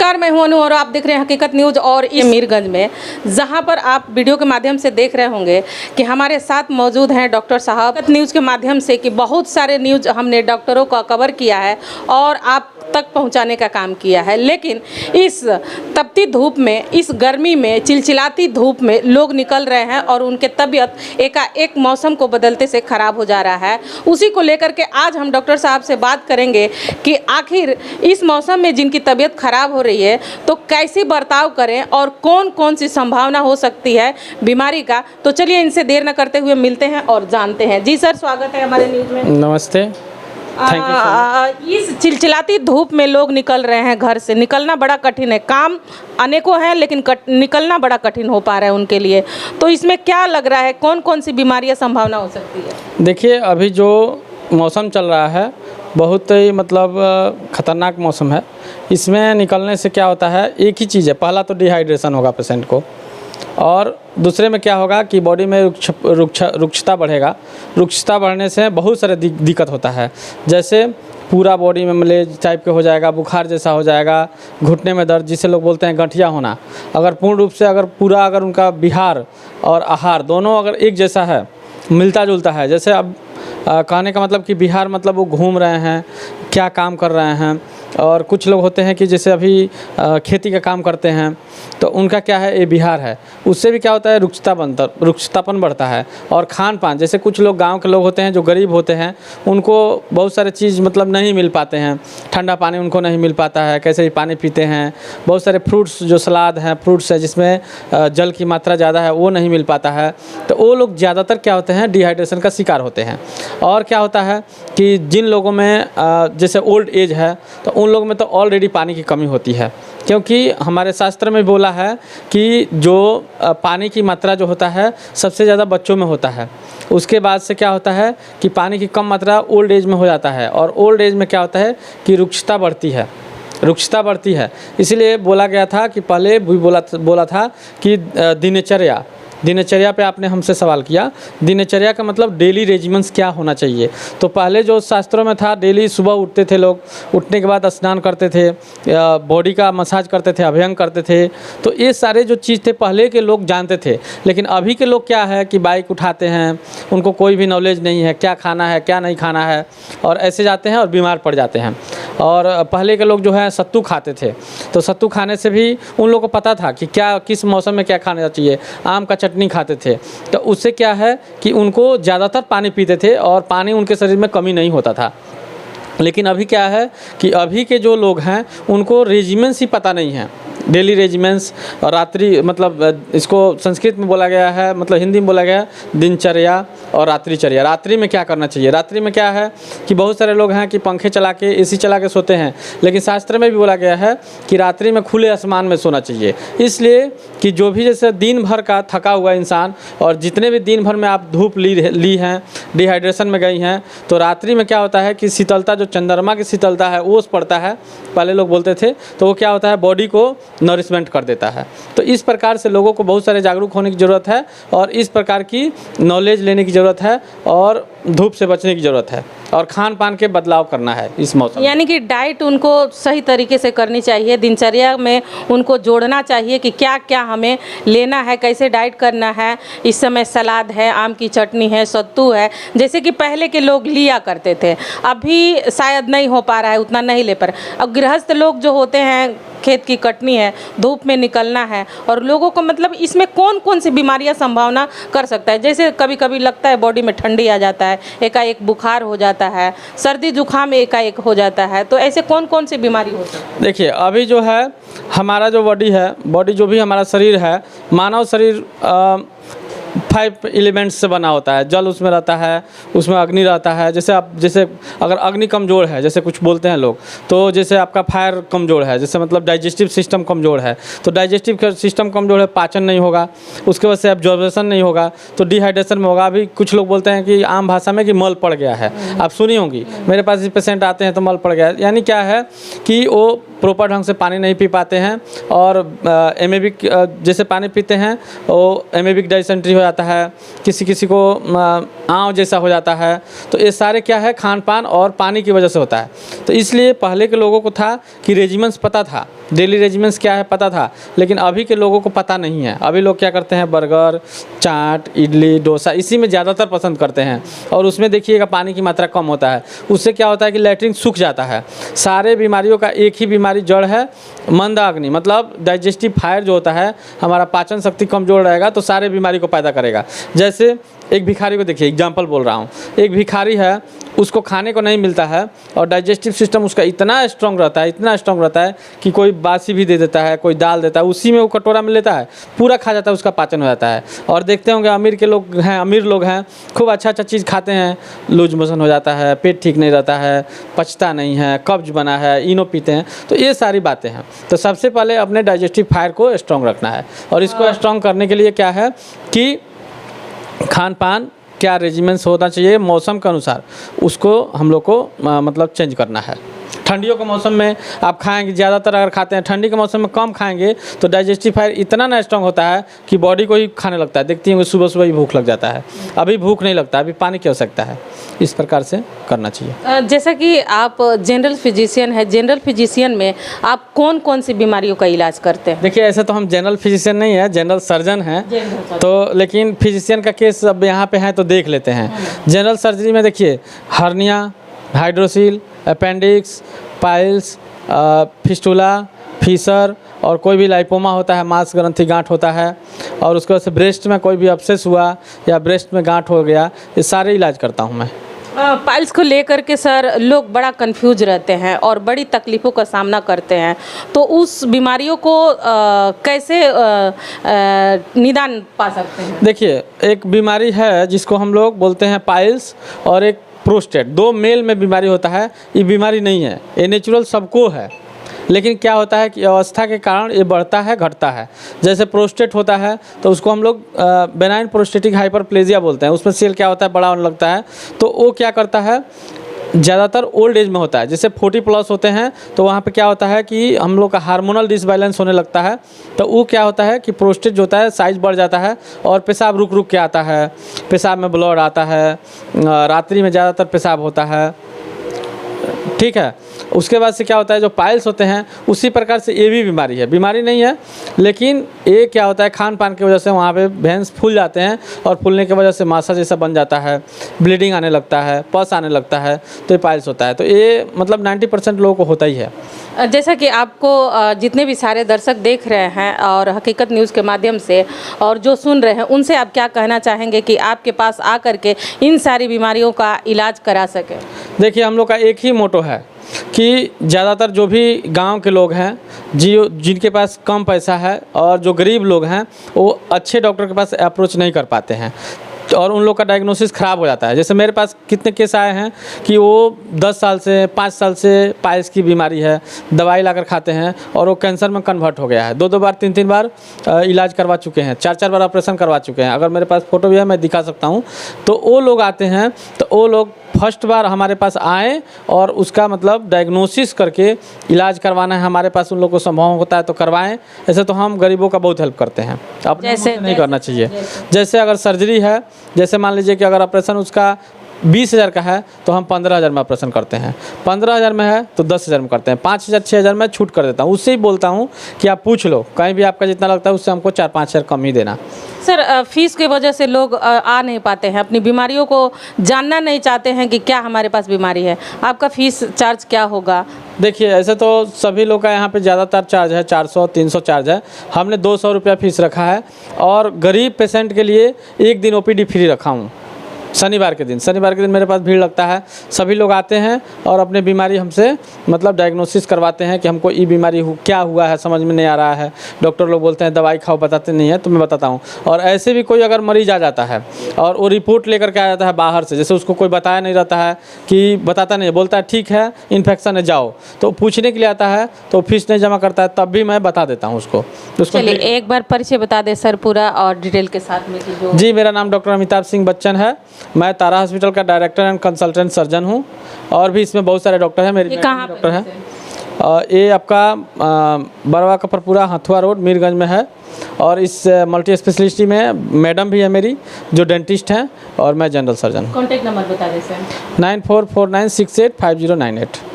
नमस्कार, मैं हूं अनु और आप देख रहे हैं हकीकत न्यूज़। और इस मीरगंज में जहां पर आप वीडियो के माध्यम से देख रहे होंगे कि हमारे साथ मौजूद हैं डॉक्टर साहब। हकीकत न्यूज़ के माध्यम से कि बहुत सारे न्यूज़ हमने डॉक्टरों का कवर किया है और आप तक पहुंचाने का काम किया है, लेकिन इस तपती धूप में, इस गर्मी में, चिलचिलाती धूप में लोग निकल रहे हैं और उनके तबीयत एकाएक मौसम को बदलते से ख़राब हो जा रहा है। उसी को लेकर के आज हम डॉक्टर साहब से बात करेंगे कि आखिर इस मौसम में जिनकी तबीयत ख़राब हो रही है तो कैसे बर्ताव करें और कौन कौन सी संभावना हो सकती है बीमारी का। तो चलिए इनसे देर न करते हुए मिलते हैं और जानते हैं। जी सर, स्वागत है हमारे न्यूज़ में। नमस्ते, थैंक यू। इस चिलचिलाती धूप में लोग निकल रहे हैं, घर से निकलना बड़ा कठिन है। काम अनेकों हैं लेकिन निकलना बड़ा कठिन हो पा रहा है उनके लिए। तो इसमें क्या लग रहा है, कौन कौन सी बीमारियां संभावना हो सकती है? देखिए, अभी जो मौसम चल रहा है बहुत ही ख़तरनाक मौसम है। इसमें निकलने से क्या होता है, एक ही चीज़ है। पहला तो डिहाइड्रेशन होगा पेशेंट को, और दूसरे में क्या होगा कि बॉडी में रुक्षता बढ़ेगा। रुक्षता बढ़ने से बहुत सारे दिक्कत होता है, जैसे पूरा बॉडी में मलेज टाइप के हो जाएगा, बुखार जैसा हो जाएगा, घुटने में दर्द जिसे लोग बोलते हैं गठिया होना। अगर पूर्ण रूप से अगर उनका विहार और आहार दोनों अगर एक जैसा है, मिलता जुलता है, जैसे अब कहने का मतलब कि बिहार मतलब वो घूम रहे हैं, क्या काम कर रहे हैं। और कुछ लोग होते हैं कि जैसे अभी खेती का काम करते हैं तो उनका क्या है, ये बिहार है। उससे भी क्या होता है, रुक्षतापन बढ़ता है। और खान पान, जैसे कुछ लोग गांव के लोग होते हैं जो गरीब होते हैं, उनको बहुत सारे चीज़ नहीं मिल पाते हैं। ठंडा पानी उनको नहीं मिल पाता है, कैसे ही पानी पीते हैं। बहुत सारे फ्रूट्स जो सलाद हैं, फ्रूट्स है जिसमें जल की मात्रा ज़्यादा है, वो नहीं मिल पाता है। तो वो लोग ज़्यादातर क्या होते हैं, डिहाइड्रेशन का शिकार होते हैं। और क्या होता है कि जिन लोगों में जैसे ओल्ड एज है तो उन लोगों में तो ऑलरेडी पानी की कमी होती है, क्योंकि हमारे शास्त्र में बोला है कि जो पानी की मात्रा जो होता है सबसे ज़्यादा बच्चों में होता है। उसके बाद से क्या होता है कि पानी की कम मात्रा ओल्ड एज में हो जाता है, और ओल्ड एज में क्या होता है कि रुक्षता बढ़ती है। इसीलिए बोला गया था कि पहले भी बोला था कि दिनचर्या पे आपने हमसे सवाल किया। दिनचर्या का मतलब डेली रेजिमेंट्स क्या होना चाहिए। तो पहले जो शास्त्रों में था, डेली सुबह उठते थे लोग, उठने के बाद स्नान करते थे, बॉडी का मसाज करते थे, अभ्यंग करते थे। तो ये सारे जो चीज़ थे पहले के लोग जानते थे। लेकिन अभी के लोग क्या है कि बाइक उठाते हैं, उनको कोई भी नॉलेज नहीं है क्या खाना है क्या नहीं खाना है, और ऐसे जाते हैं और बीमार पड़ जाते हैं। और पहले के लोग जो है सत्तू खाते थे, तो सत्तू खाने से भी उन लोगों को पता था कि क्या किस मौसम में क्या खाना चाहिए। आम का चटनी खाते थे, तो उससे क्या है कि उनको ज़्यादातर पानी पीते थे और पानी उनके शरीर में कमी नहीं होता था। लेकिन अभी क्या है कि अभी के जो लोग हैं उनको रेजिमेंट्स ही पता नहीं है। डेली रेजिमेंट्स और रात्रि इसको संस्कृत में बोला गया है, हिंदी में बोला गया है दिनचर्या और रात्रिचर्या। रात्रि में क्या करना चाहिए, रात्रि में क्या है कि बहुत सारे लोग हैं कि पंखे चला के, एसी चला के सोते हैं। लेकिन शास्त्र में भी बोला गया है कि रात्रि में खुले आसमान में सोना चाहिए, इसलिए कि जो भी जैसे दिन भर का थका हुआ इंसान, और जितने भी दिन भर में आप धूप ली हैं, डिहाइड्रेशन में गई हैं, तो रात्रि में क्या होता है कि शीतलता, जो चंद्रमा की शीतलता है ओस पड़ता है, पहले लोग बोलते थे, तो वो क्या होता है बॉडी को नरिशमेंट कर देता है। तो इस प्रकार से लोगों को बहुत सारे जागरूक होने की ज़रूरत है, और इस प्रकार की नॉलेज लेने की ज़रूरत है, और धूप से बचने की ज़रूरत है, और खान पान के बदलाव करना है इस मौसम। यानी कि डाइट उनको सही तरीके से करनी चाहिए, दिनचर्या में उनको जोड़ना चाहिए कि क्या क्या हमें लेना है, कैसे डाइट करना है। इस समय सलाद है, आम की चटनी है, सत्तू है, जैसे कि पहले के लोग लिया करते थे। अभी शायद नहीं हो पा रहा है, उतना नहीं ले पा रहे। अब गृहस्थ लोग जो होते हैं, खेत की कटनी है, धूप में निकलना है, और लोगों को इसमें कौन कौन सी बीमारियां संभावना कर सकता है। जैसे कभी कभी लगता है बॉडी में ठंडी आ जाता है, एकाएक बुखार हो जाता है, सर्दी जुकाम एकाएक हो जाता है। तो ऐसे कौन कौन सी बीमारी हो सकती है? देखिए, अभी जो है हमारा जो बॉडी जो भी हमारा शरीर है, मानव शरीर 5 एलिमेंट्स से बना होता है। जल उसमें रहता है, उसमें अग्नि रहता है। जैसे अगर अग्नि कमज़ोर है, जैसे कुछ बोलते हैं लोग, तो जैसे आपका फायर कमज़ोर है, जैसे डाइजेस्टिव सिस्टम कमज़ोर है, तो डाइजेस्टिव सिस्टम कमज़ोर है, पाचन नहीं होगा, उसके वजह से एब्जॉर्प्शन नहीं होगा, तो डिहाइड्रेशन में होगा। अभी कुछ लोग बोलते हैं कि आम भाषा में कि मल पड़ गया है, आप सुनी होंगी। मेरे पास पेशेंट आते हैं तो मल पड़ गया है, यानी क्या है कि वो प्रॉपर ढंग से पानी नहीं पी पाते हैं, और एमेबिक जैसे पानी पीते हैं वो एमेबिक डाइसेंट्री हो जाता जाता है, किसी किसी को आँव जैसा हो जाता है। तो ये सारे क्या है, खान पान और पानी की वजह से होता है। तो इसलिए पहले के लोगों को था कि रेजिमेंट्स पता था, डेली रेजिमेंट्स क्या है पता था, लेकिन अभी के लोगों को पता नहीं है। अभी लोग क्या करते हैं, बर्गर, चाट, इडली, डोसा, इसी में ज़्यादातर पसंद करते हैं। और उसमें देखिएगा पानी की मात्रा कम होता है। उससे क्या होता है कि लैट्रिन सूख जाता है। सारे बीमारियों का एक ही बीमारी जड़ है, मंदाग्नि, मतलब डाइजेस्टिव फायर जो होता है, हमारा पाचन शक्ति कमज़ोर रहेगा तो सारे बीमारी को पैदा करेगा। जैसे एक भिखारी को देखिए, एग्जाम्पल बोल रहा हूँ, एक भिखारी है, उसको खाने को नहीं मिलता है और डाइजेस्टिव सिस्टम उसका इतना स्ट्रांग रहता है, इतना स्ट्रांग रहता है कि कोई बासी भी दे देता है, कोई दाल देता है, उसी में वो कटोरा में लेता है, पूरा खा जाता है, उसका पाचन हो जाता है। और देखते होंगे अमीर के लोग हैं, अमीर लोग हैं, खूब अच्छा चीज़ खाते हैं, लूज मोशन हो जाता है, पेट ठीक नहीं रहता है, पचता नहीं है, कब्ज बना है, इनो पीते हैं। तो ये सारी बातें हैं। तो सबसे पहले अपने डाइजेस्टिव फायर को स्ट्रांग रखना है और इसको स्ट्रांग करने के लिए क्या है कि खान पान क्या रेजिमेंट्स होना चाहिए मौसम के अनुसार, उसको हम लोग को मतलब चेंज करना है। ठंडियों के मौसम में आप खाएंगे, ज़्यादातर अगर खाते हैं, ठंडी के मौसम में कम खाएंगे तो डाइजेस्टिव फायर इतना ना स्ट्रांग होता है कि बॉडी को ही खाने लगता है। देखती होंगे सुबह सुबह ही भूख लग जाता है, अभी भूख नहीं लगता, अभी पानी की आवश्यकता है। इस प्रकार से करना चाहिए। जैसा कि आप जनरल फिजिशियन है, जनरल फिजिशियन में आप कौन कौन सी बीमारियों का इलाज करते हैं? देखिए, ऐसे तो हम जनरल फिजिशियन नहीं है, जनरल सर्जन हैं, तो लेकिन फिजिशियन का केस अब यहाँ पे है तो देख लेते हैं। जनरल सर्जरी में देखिए, hernia, hydrocele, appendix, piles, fistula, Fisher और कोई भी लाइपोमा होता है, मांस ग्रंथि गांठ होता है, और उसके बाद से ब्रेस्ट में कोई भी अपसेस हुआ या ब्रेस्ट में गांठ हो गया, ये सारे इलाज करता हूँ मैं। पाइल्स को लेकर के सर लोग बड़ा कंफ्यूज रहते हैं और बड़ी तकलीफ़ों का सामना करते हैं, तो उस बीमारियों को कैसे निदान पा सकते हैं? देखिए, एक बीमारी है जिसको हम लोग बोलते हैं पाइल्स, और एक प्रोस्टेट, दो मेल में बीमारी होता है। ये बीमारी नहीं है, ये नेचुरल सबको है, लेकिन क्या होता है कि अवस्था के कारण ये बढ़ता है, घटता है। जैसे प्रोस्टेट होता है तो उसको हम लोग बेनाइन प्रोस्टेटिक हाइपरप्लेजिया बोलते हैं। उसमें सेल क्या होता है, बड़ा होने लगता है। तो वो क्या करता है, ज़्यादातर ओल्ड एज में होता है। जैसे 40+ होते हैं तो वहाँ पे क्या होता है कि हम लोग का हार्मोनल डिसबैलेंस होने लगता है। तो वो क्या होता है कि प्रोस्टेट जो होता है साइज बढ़ जाता है और पेशाब रुक रुक के आता है, पेशाब में ब्लड आता है, रात्रि में ज़्यादातर पेशाब होता है, ठीक है। उसके बाद से क्या होता है, जो पाइल्स होते हैं उसी प्रकार से ये भी बीमारी है, बीमारी नहीं है, लेकिन ये क्या होता है, खान पान की वजह से वहाँ पे वेंस फूल जाते हैं और फूलने की वजह से मासा जैसा बन जाता है, ब्लीडिंग आने लगता है, पस आने लगता है, तो ये पाइल्स होता है। तो ये मतलब 90% लोगों को होता ही है। जैसा कि आपको जितने भी सारे दर्शक देख रहे हैं और हकीकत न्यूज़ के माध्यम से और जो सुन रहे हैं, उनसे आप क्या कहना चाहेंगे कि आपके पास आकर के इन सारी बीमारियों का इलाज करा सके? देखिए, हम लोग का एक ही मोटो है कि ज़्यादातर जो भी गांव के लोग हैं, जिनके पास कम पैसा है और जो गरीब लोग हैं, वो अच्छे डॉक्टर के पास अप्रोच नहीं कर पाते हैं और उन लोग का डायग्नोसिस ख़राब हो जाता है। जैसे मेरे पास कितने केस आए हैं कि वो 10 साल से 5 साल से पाइल्स की बीमारी है, दवाई लाकर खाते हैं और वो कैंसर में कन्वर्ट हो गया है। 2-2 बार 3-3 बार इलाज करवा चुके हैं, 4-4 बार ऑपरेशन करवा चुके हैं। अगर मेरे पास फ़ोटो भी है, मैं दिखा सकता हूँ। तो वो लोग आते हैं, तो वो लोग फर्स्ट बार हमारे पास आए और उसका मतलब डायग्नोसिस करके इलाज करवाना है, हमारे पास उन लोगों को संभव होता है तो करवाएं। ऐसे तो हम गरीबों का बहुत हेल्प करते हैं, अपने मुँह से नहीं करना चाहिए। जैसे अगर सर्जरी है, जैसे मान लीजिए कि अगर ऑपरेशन उसका 20,000 का है तो हम 15,000 में ऑपरेशन करते हैं, 15,000 में है तो 10,000 में करते हैं, 5,000 6,000 में छूट कर देता हूँ। उससे ही बोलता हूँ कि आप पूछ लो, कहीं भी आपका जितना लगता है उससे हमको 4-5,000 कम ही देना। सर, फीस की वजह से लोग आ नहीं पाते हैं, अपनी बीमारियों को जानना नहीं चाहते हैं कि क्या हमारे पास बीमारी है। आपका फीस चार्ज क्या होगा? देखिए, ऐसे तो सभी लोग का यहाँ पे ज़्यादातर चार्ज है 400-300 चार्ज है। हमने 200 रुपया फीस रखा है और गरीब पेशेंट के लिए एक दिन OPD फ्री रखा हूँ। शनिवार के दिन मेरे पास भीड़ लगता है, सभी लोग आते हैं और अपने बीमारी हमसे मतलब डायग्नोसिस करवाते हैं कि हमको ये बीमारी क्या हुआ है, समझ में नहीं आ रहा है। डॉक्टर लोग बोलते हैं दवाई खाओ, बताते नहीं है, तो मैं बताता हूँ। और ऐसे भी कोई अगर मरीज आ जाता है और वो रिपोर्ट लेकर के आ जाता है बाहर से, जैसे उसको कोई बताया नहीं रहता है कि बताता नहीं है, बोलता है ठीक है इन्फेक्शन है जाओ, तो पूछने के लिए आता है तो फीस नहीं जमा करता है, तब भी मैं बता देता हूँ उसको। चलिए एक बार परिचय बता दें सर पूरा और डिटेल के साथ में कि जो। जी, मेरा नाम डॉक्टर अमिताभ सिंह बच्चन है, मैं तारा हॉस्पिटल का डायरेक्टर एंड कंसल्टेंट सर्जन हूँ और भी इसमें बहुत सारे डॉक्टर हैं। मेरी कहाँ डॉक्टर है ये आपका बरवा कपरपुरा हथुआ रोड मीरगंज में है। और इस मल्टी स्पेशलिटी में मैडम भी है मेरी जो डेंटिस्ट हैं और मैं जनरल सर्जन। कॉन्टैक्ट नंबर बता दें सर। 9449685098।